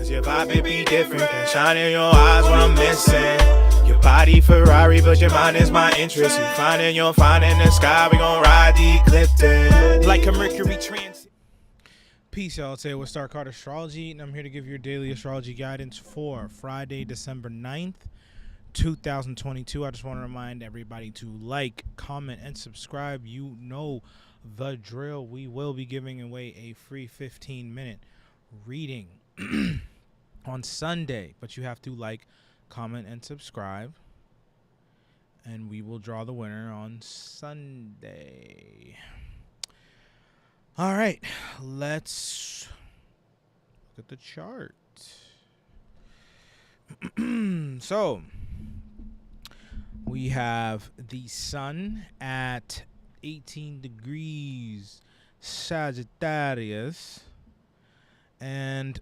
Cause your vibe it be different. Can shine in your eyes what I'm missing. Your body Ferrari, but your mind is my interest. You find it, you'll find in the sky. We gon' ride the ecliptic like a Mercury transit. Peace, y'all. Today we'll start card Astrology, and I'm here to give you your daily astrology guidance for Friday, December 9th, 2022. I just want to remind everybody to like, comment, and subscribe. You know the drill. We will be giving away a free 15-minute reading on Sunday, but you have to like, comment, and subscribe, and we will draw the winner on Sunday. All right, let's look at the chart. So we have the sun at 18 degrees Sagittarius, and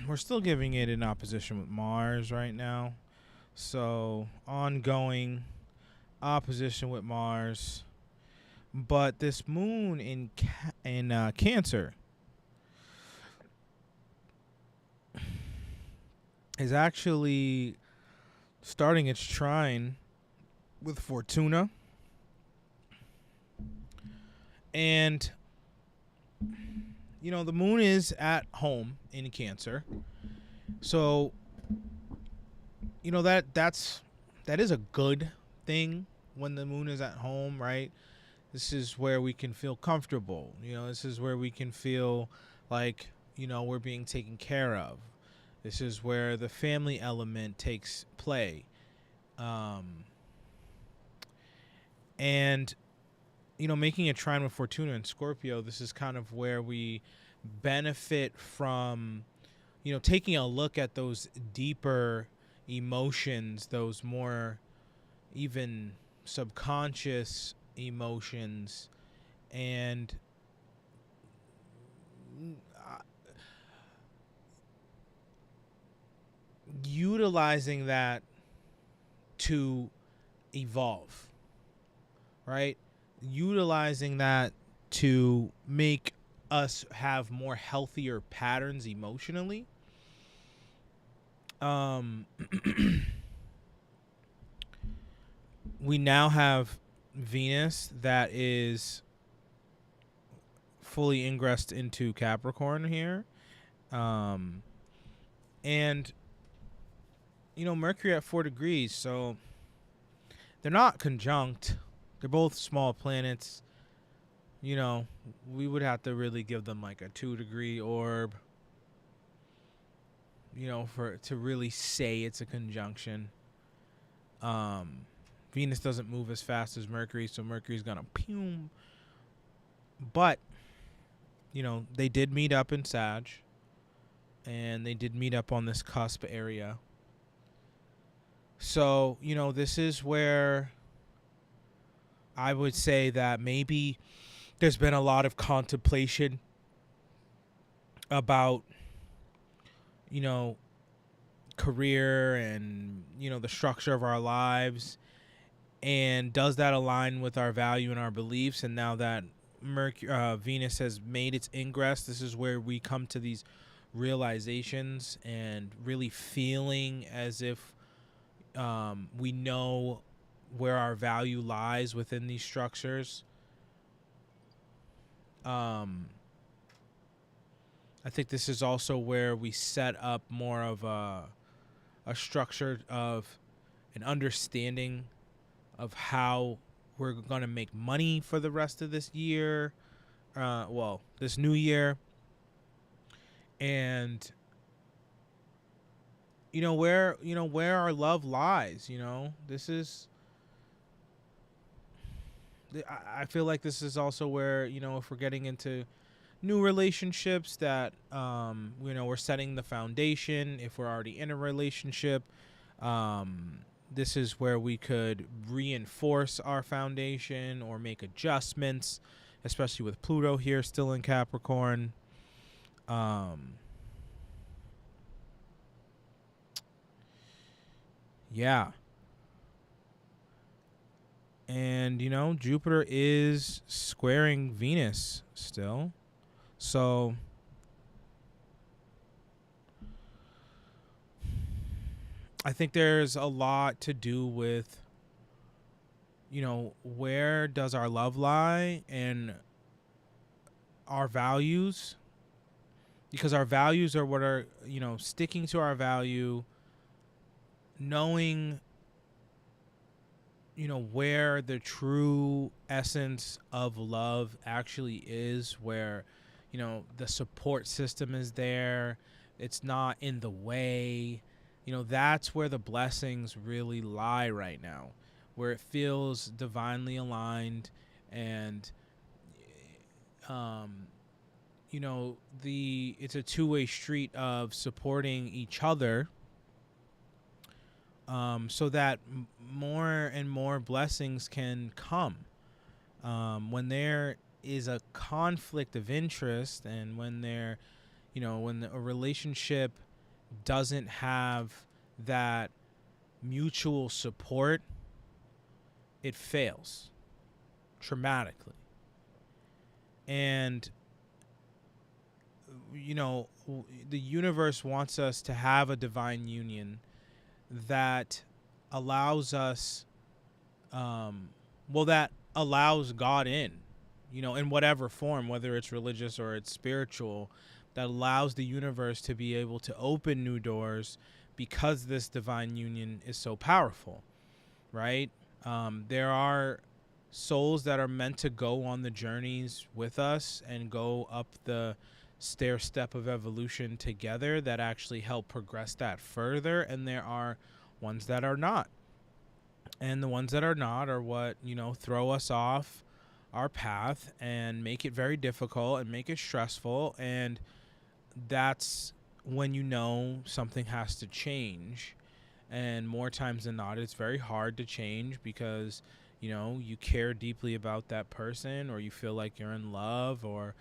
we're still giving it in opposition with Mars right now. So ongoing opposition with Mars. But this moon in Cancer is actually starting its trine with Fortuna. And, you know, the moon is at home in Cancer. So, you know, that is a good thing when the moon is at home, right? This is where we can feel comfortable. You know, this is where we can feel like, you know, we're being taken care of. This is where the family element takes play. And, you know, making a trine with Fortuna and Scorpio, this is kind of where we benefit from, you know, taking a look at those deeper emotions, those more even subconscious emotions, and utilizing that to evolve, right? Utilizing that to make us have more healthier patterns emotionally. We now have Venus that is fully ingressed into Capricorn here. And, you know, Mercury at 4 degrees. So they're not conjunct. They're both small planets. You know, we would have to really give them like a 2-degree orb, you know, to really say it's a conjunction. Venus doesn't move as fast as Mercury, so Mercury's gonna pew. But, you know, they did meet up in Sag, and they did meet up on this cusp area. So, you know, this is where I would say that maybe there's been a lot of contemplation about, you know, career and, you know, the structure of our lives. And does that align with our value and our beliefs? And now that Venus has made its ingress, this is where we come to these realizations and really feeling as if we know where our value lies within these structures. I think this is also where we set up more of a structure of an understanding of how we're going to make money for the rest of this year, this new year. And, you know, where our love lies, you know, this is, I feel like this is also where, you know, if we're getting into new relationships that, you know, we're setting the foundation. If we're already in a relationship, this is where we could reinforce our foundation or make adjustments, especially with Pluto here still in Capricorn. Yeah. And, you know, Jupiter is squaring Venus still. So I think there's a lot to do with, where does our love lie and our values? Because our values are what are, sticking to our value, knowing, where the true essence of love actually is, where, the support system is there. It's not in the way. That's where the blessings really lie right now, where it feels divinely aligned and, it's a two-way street of supporting each other, so that more and more blessings can come. When there is a conflict of interest, and when a relationship doesn't have that mutual support, it fails traumatically. And the universe wants us to have a divine union that allows us, that allows God in whatever form, whether it's religious or it's spiritual, that allows the universe to be able to open new doors because this divine union is so powerful, right? There are souls that are meant to go on the journeys with us and go up the stair step of evolution together that actually help progress that further, and there are ones that are not. And the ones that are not are what, throw us off our path and make it very difficult and make it stressful, and that's when something has to change. And more times than not, it's very hard to change because you care deeply about that person, or you feel like you're in love, or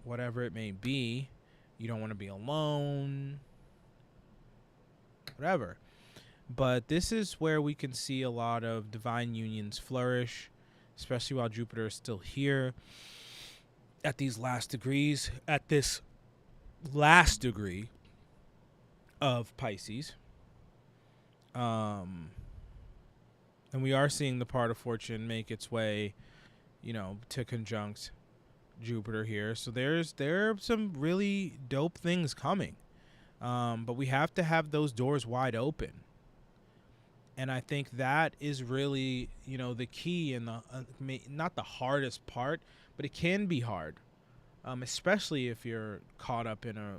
whatever it may be. You don't want to be alone, whatever. But this is where we can see a lot of divine unions flourish, especially while Jupiter is still here at these last degrees, at this last degree of Pisces. And we are seeing the part of fortune make its way, to conjunct Jupiter here. So there are some really dope things coming. But we have to have those doors wide open. And I think that is really, the key and not the hardest part, but it can be hard, especially if you're caught up in a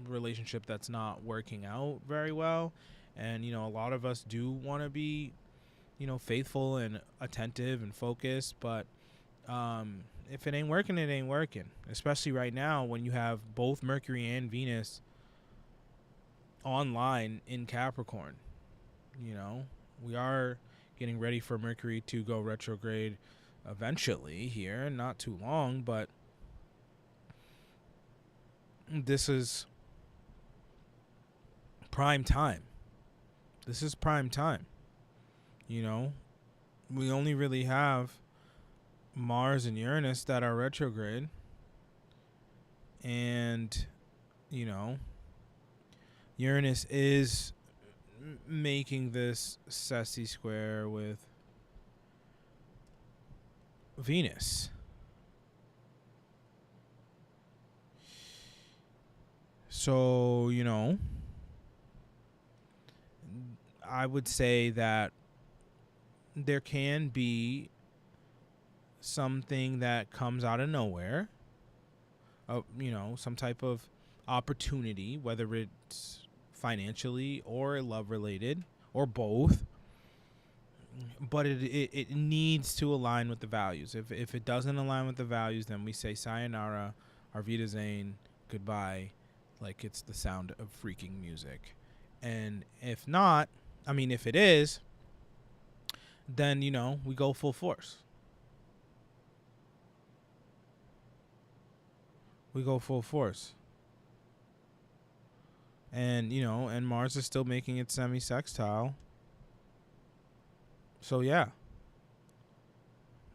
relationship that's not working out very well. And, a lot of us do want to be, faithful and attentive and focused. But if it ain't working, it ain't working. Especially right now when you have both Mercury and Venus online in Capricorn. We are getting ready for Mercury to go retrograde eventually here, not too long, but this is prime time. This is prime time. We only really have Mars and Uranus that are retrograde, and Uranus is making this sessy square with Venus. So, I would say that there can be something that comes out of nowhere, some type of opportunity, whether it's financially or love related or both, but it needs to align with the values. If it doesn't align with the values, then we say sayonara, auf Wiedersehen, goodbye, like it's the sound of freaking music. And if not, if it is, then we go full force. And and Mars is still making its semi-sextile. So yeah,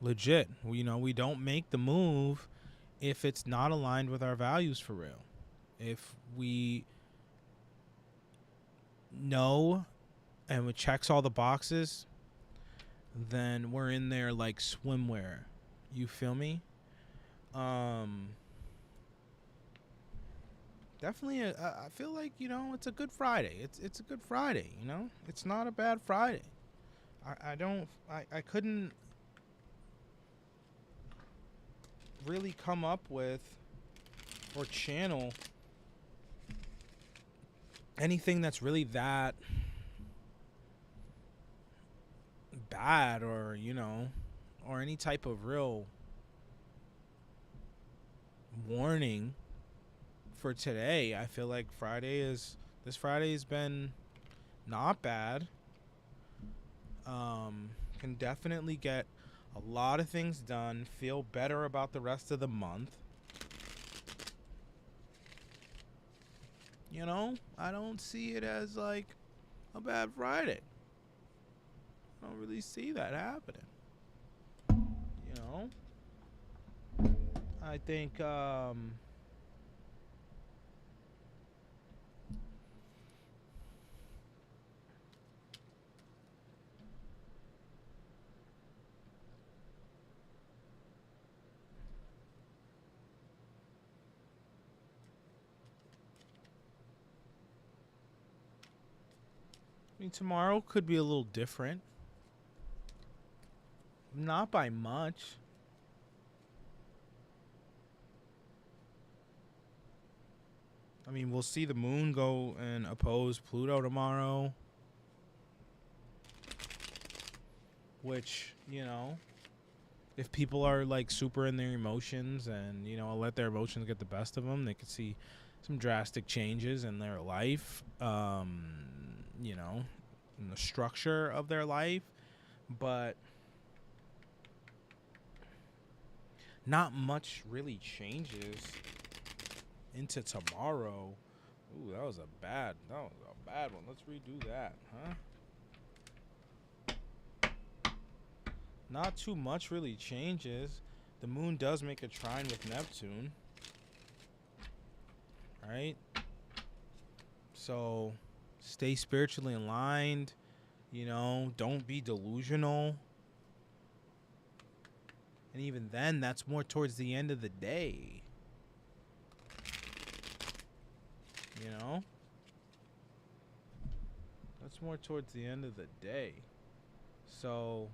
legit. We don't make the move if it's not aligned with our values for real. If we know and it checks all the boxes, then we're in there like swimwear. You feel me? Definitely, I feel like, it's a good Friday. It's a good Friday. It's not a bad Friday. I couldn't really come up with or channel anything that's really that bad, or any type of real warning for today. I feel like this Friday has been not bad. Can definitely get a lot of things done, feel better about the rest of the month. I don't see it as like a bad Friday. I don't really see that happening. I think tomorrow could be a little different. Not by much. I mean, we'll see the moon go and oppose Pluto tomorrow. Which, if people are like super in their emotions and, let their emotions get the best of them, they could see some drastic changes in their life, in the structure of their life. But not much really changes into tomorrow. Ooh, that was a bad one. Let's redo that, huh? Not too much really changes. The moon does make a trine with Neptune. Right? So stay spiritually aligned. Don't be delusional. And even then, that's more towards the end of the day. That's more towards the end of the day. So,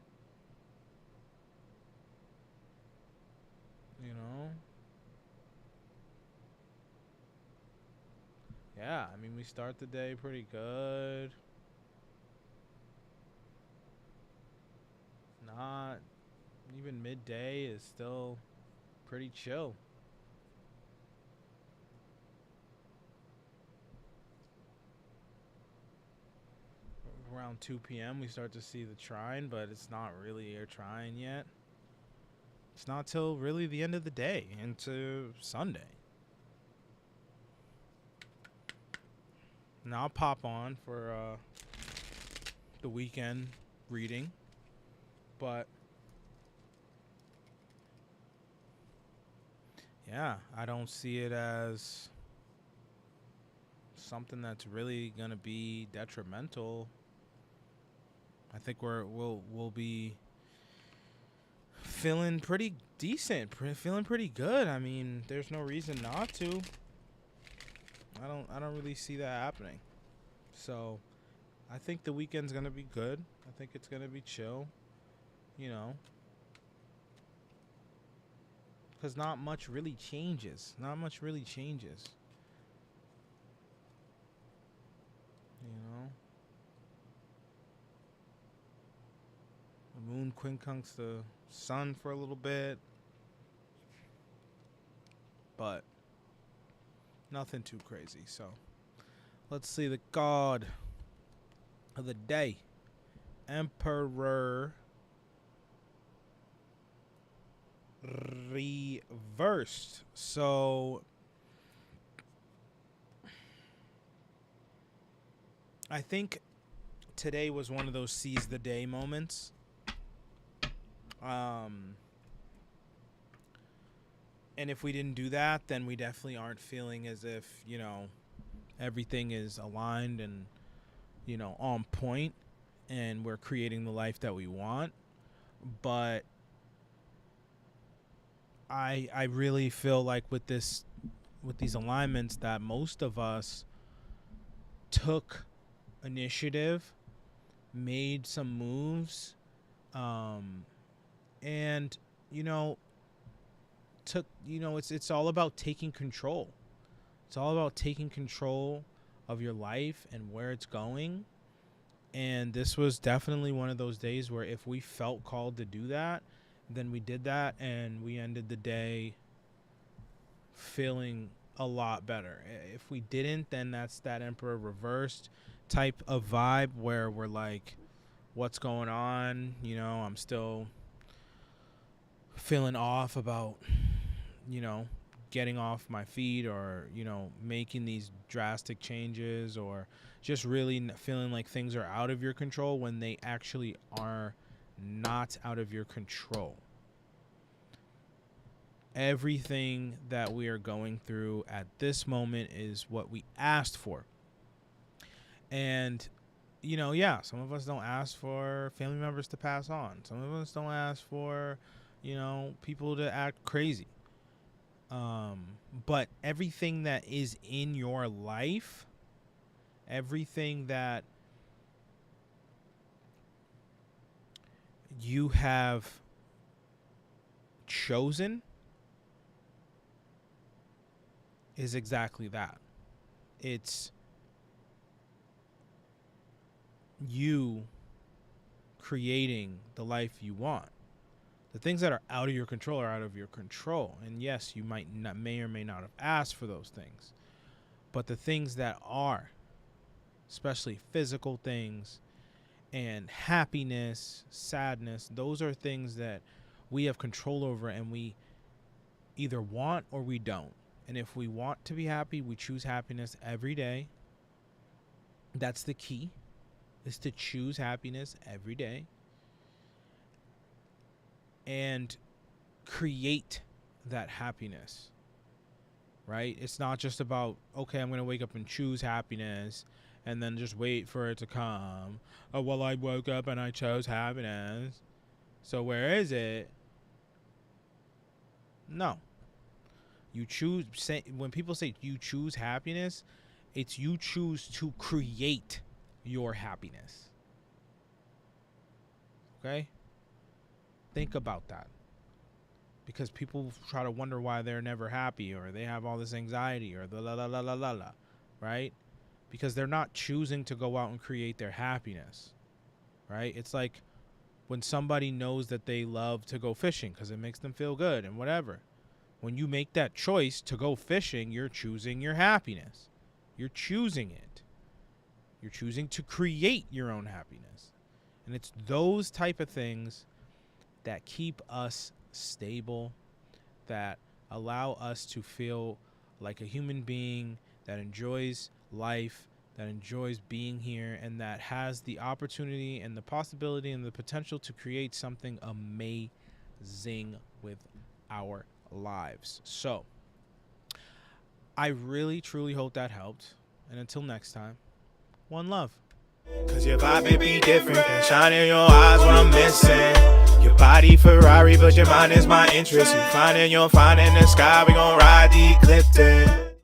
yeah, I mean, we start the day pretty good. Not even midday is still pretty chill. Around 2 p.m. we start to see the trine, but it's not really a trine yet. It's not till really the end of the day into Sunday. Now I'll pop on for the weekend reading, but yeah, I don't see it as something that's really gonna be detrimental. I think we'll be feeling pretty decent, feeling pretty good. I mean, there's no reason not to. I don't really see that happening. So, I think the weekend's gonna be good. I think it's gonna be chill. Because not much really changes. The moon quincunx the sun for a little bit. But nothing too crazy. So let's see the god of the day. Emperor reversed. So I think today was one of those seize the day moments. And if we didn't do that, then we definitely aren't feeling as if, everything is aligned and on point, and we're creating the life that we want. But I really feel like with these alignments that most of us took initiative, made some moves, and it's all about taking control. It's all about taking control of your life and where it's going. And this was definitely one of those days where if we felt called to do that, then we did that, and we ended the day feeling a lot better. If we didn't, then that's that Emperor reversed type of vibe where we're like, what's going on? I'm still feeling off about, getting off my feet, or, making these drastic changes, or just really feeling like things are out of your control when they actually are not out of your control. Everything that we are going through at this moment is what we asked for. And, some of us don't ask for family members to pass on. Some of us don't ask for, people to act crazy. But everything that is in your life, everything that you have chosen is exactly that. It's you creating the life you want. The things that are out of your control are out of your control. And yes, you may or may not have asked for those things. But the things that are, especially physical things and happiness, sadness, those are things that we have control over, and we either want or we don't. And if we want to be happy, we choose happiness every day. That's the key, is to choose happiness every day and create that happiness, right? It's not just about, okay, I'm going to wake up and choose happiness and then just wait for it to come. Oh, well, I woke up and I chose happiness, so where is it? No. You choose, when people say you choose happiness, it's you choose to create your happiness. Okay? Think about that. Because people try to wonder why they're never happy, or they have all this anxiety, or the la la la la la la, right? Because they're not choosing to go out and create their happiness, right? It's like when somebody knows that they love to go fishing because it makes them feel good and whatever. When you make that choice to go fishing, you're choosing your happiness. You're choosing it. You're choosing to create your own happiness. And it's those type of things that keep us stable, that allow us to feel like a human being that enjoys life, that enjoys being here, and that has the opportunity and the possibility and the potential to create something amazing with our lives. So I really truly hope that helped, and until next time, one love. Cause your vibe may be different than shine in your eyes when I'm missing. Your body Ferrari, but your mind is my interest. You finding the sky, we gon' ride the eclipse.